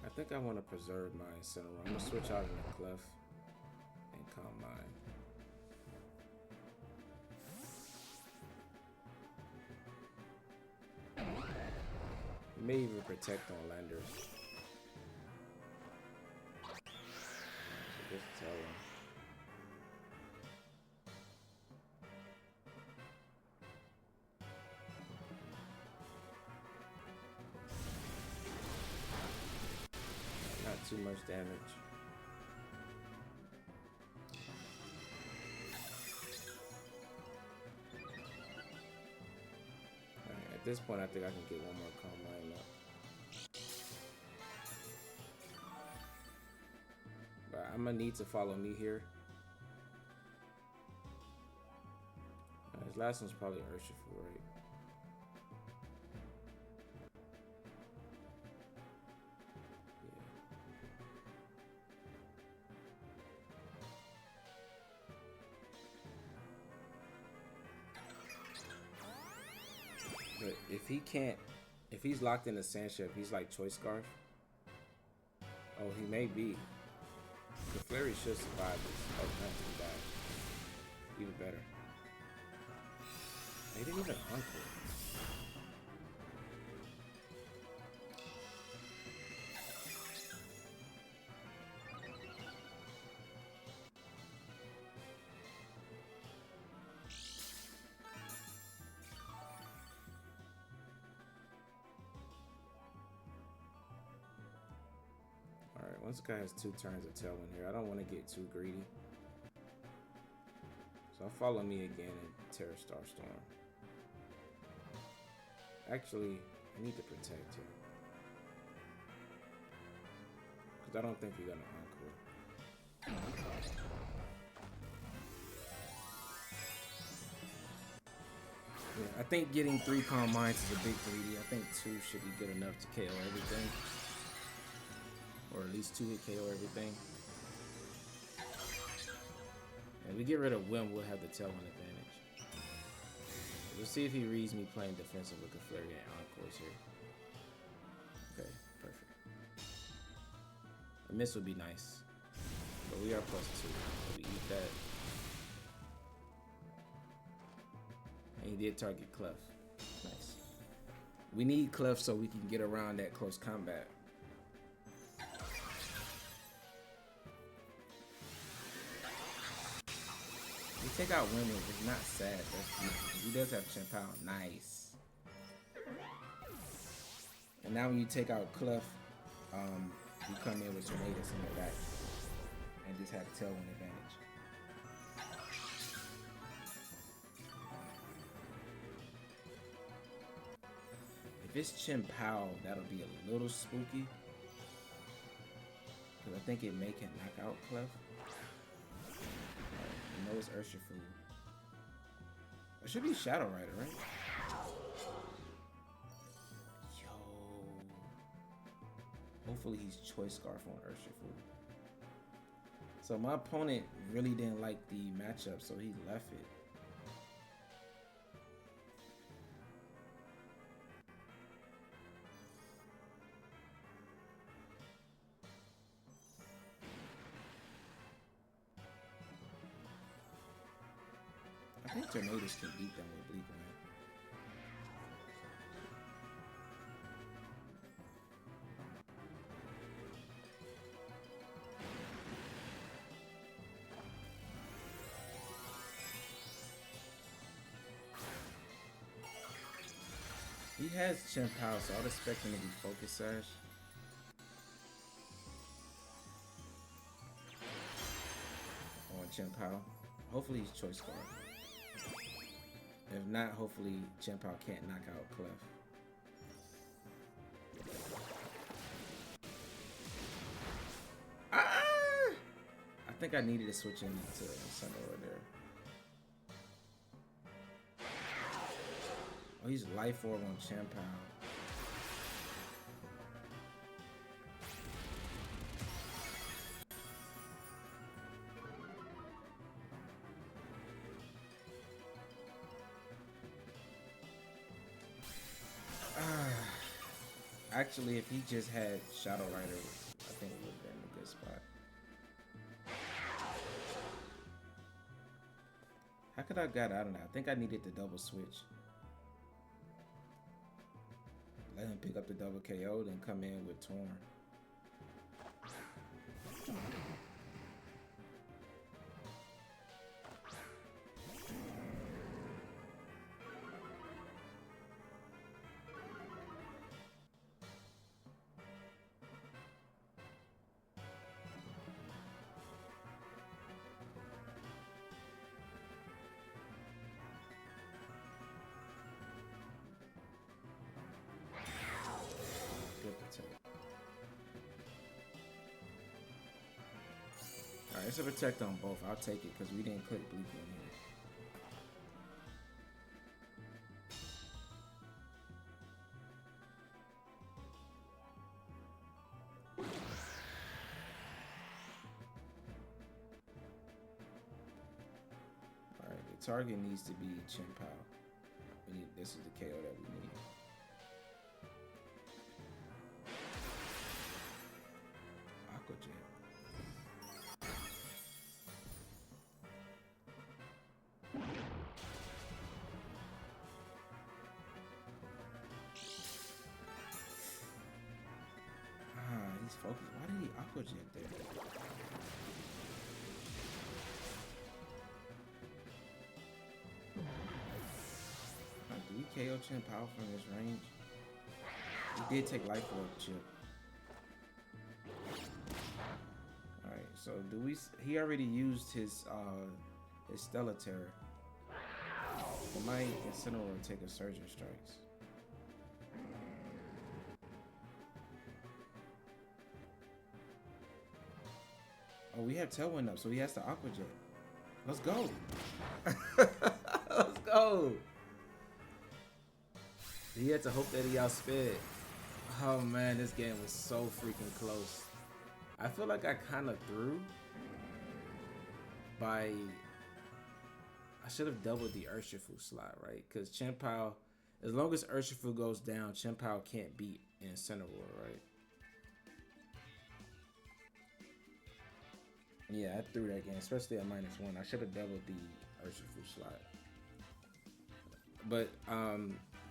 I think I want to preserve my Incineroar. I'm going to switch out in the Clef and calm mine. May even protect on Landorus. So just tell him. Not too much damage. Alright, at this point I think I can get one more calm line up. But I'm gonna need to follow me here. His last one's probably Urshifu, right? But if he's locked in the Sandship, he's like Choice Scarf. Oh, he may be. The Clefairy should survive this. Oh, not too bad. Even better. They didn't even Encore. Alright, once the guy has 2 turns of Tailwind here, I don't want to get too greedy. Don't follow me again in Terra Starstorm. Actually, I need to protect you. Because I don't think you're going to Encore. Yeah, I think getting 3 Calm Minds is a big 3D. I think 2 should be good enough to KO everything. Or at least 2 hit KO everything. And if we get rid of Wim, we'll have the Tailwind advantage. We'll see if he reads me playing defensive with Clefairy and Encores here. Okay, perfect. A miss would be nice. But we are +2. So we eat that. And he did target Clef. Nice. We need Clef so we can get around that close combat. We take out women, it's not sad. That's, he does have Chien-Pao. Nice. And now when you take out Clef, you come in with Tornadus in the back and just have Tailwind advantage. If it's Chien-Pao, that'll be a little spooky. Because I think it may can knock out Clef. I know it's Urshifu. It should be Shadow Rider, right? Yo. Hopefully he's Choice Scarf on Urshifu. So my opponent really didn't like the matchup, so he left it. I think Tornadus can beat them with Bleak Man. He has Chien-Pao, so I'd expect him to be Focus Sash. On Chien-Pao. Hopefully he's Choice Scarf. If not, hopefully Chien-Pao can't knock out Clef. Ah! I think I needed to switch into Incineroar there. Oh, he's Life Orb on Chien-Pao. Actually, if he just had Shadow Rider, I think it would have been a good spot. How could I have got out of that? I think I needed the double switch. Let him pick up the double KO, then come in with Torn. Alright, it's a protect on both. I'll take it because we didn't click Bleak in here. Alright, the target needs to be Chien-Pao. This is the KO that we need. Aqua Jet. He's focused. Why did he Aqua Jet there? Do we KO Chien-Pao from this range? He did take Life Orb chip. Alright, so do we... He already used his It's Stellar Terror. It might Incineroar take a Surgeon Strikes. Oh, we have Tailwind up, so he has to Aqua Jet. Let's go. Let's go. He had to hope that he outsped. Oh man, this game was so freaking close. I feel like I kind of threw by... I should have doubled the Urshifu slot, right? Because Chien-Pao, as long as Urshifu goes down, Chien-Pao can't beat Incineroar, right? Yeah, I threw that game, especially at -1. I should have doubled the Urshifu slot. But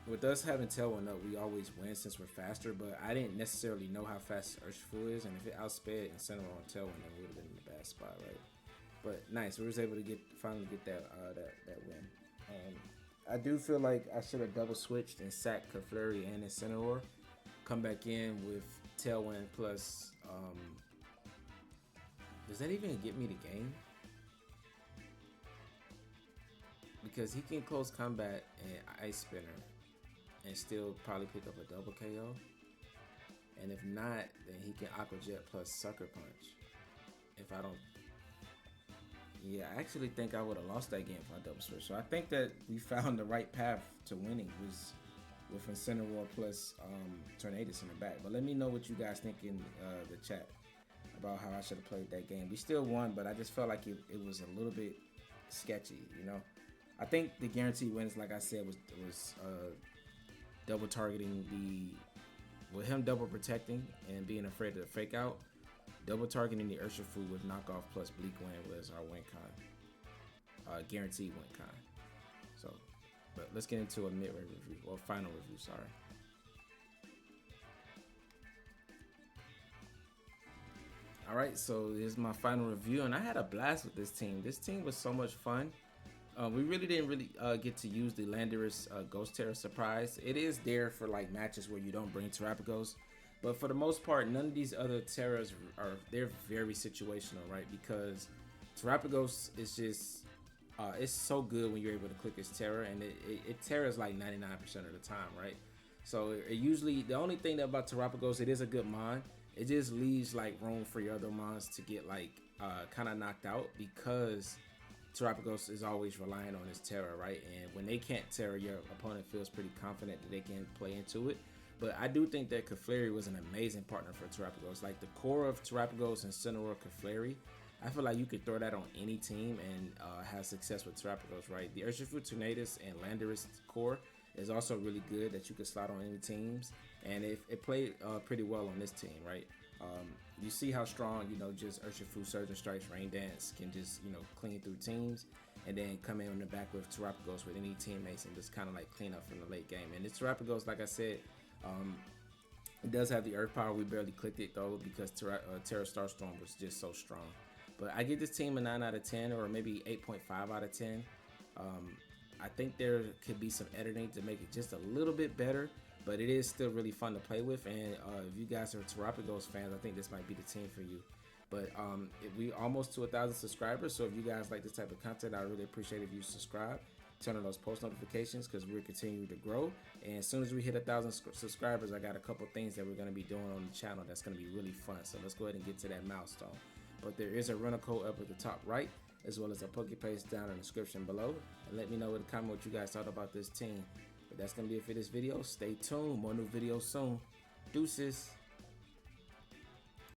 with us having Tailwind up, we always win since we're faster. But I didn't necessarily know how fast Urshifu is, and if it outsped Incineroar on Tailwind, then we would have been in a bad spot, right? But nice, we was able to finally get that win. I do feel like I should have double switched and sacked Clefairy and Incineroar. Come back in with Tailwind plus. Does that even get me the game? Because he can close combat and Ice Spinner and still probably pick up a double KO. And if not, then he can Aqua Jet plus Sucker Punch. If I don't... Yeah, I actually think I would have lost that game if I double switch. So I think that we found the right path to winning was with Incineroar plus Tornadus in the back. But let me know what you guys think in the chat about how I should have played that game. We still won, but I just felt like it was a little bit sketchy, you know? I think the guaranteed wins, like I said, was double targeting with him double protecting and being afraid to fake out. Double targeting the Urshifu with knockoff plus Bleak Wind was our win con. Guaranteed win con. So, but let's get into a mid review, or final review, sorry. Alright, so here's my final review, and I had a blast with this team. This team was so much fun. We really didn't get to use the Landorus Ghost Tera surprise. It is there for like matches where you don't bring Terapagos, but for the most part, none of these other Teras they're very situational, right? Because Terapagos is just it's so good when you're able to click its Tera, and it Teras like 99% of the time, right? So it usually, the only thing about Terapagos, it is a good mon. It just leaves like room for your other mons to get like kind of knocked out, because Terapagos is always relying on his Tera, right? And when they can't Tera, your opponent feels pretty confident that they can play into it. But I do think that Clefairy was an amazing partner for Terapagos. Like the core of Terapagos and Incineroar Clefairy, I feel like you could throw that on any team and have success with Terapagos, right? The Urshifu, Tornadus, and Landorus core is also really good that you could slot on any teams. And it played pretty well on this team, right? You see how strong, you know, just Urshifu, Surgeon Strikes, Rain Dance can just, you know, clean through teams, and then come in on the back with Terapagos with any teammates and just kind of like clean up from the late game. And this Terapagos, like I said, it does have the Earth Power. We barely clicked it though because Tera Starstorm was just so strong. But I give this team a 9 out of 10, or maybe 8.5 out of 10. I think there could be some editing to make it just a little bit better, but it is still really fun to play with. And if you guys are Terapagos fans, I think this might be the team for you. But we almost to 1,000 subscribers, so if you guys like this type of content, I really appreciate if you subscribe, turn on those post notifications, because we're continuing to grow. And as soon as we hit 1,000 subscribers, I got a couple things that we're going to be doing on the channel that's going to be really fun. So let's go ahead and get to that milestone. But there is a runner code up at the top right, as well as a Pokepaste down in the description below. And let me know in the comment what you guys thought about this team. But that's going to be it for this video. Stay tuned. More new videos soon. Deuces.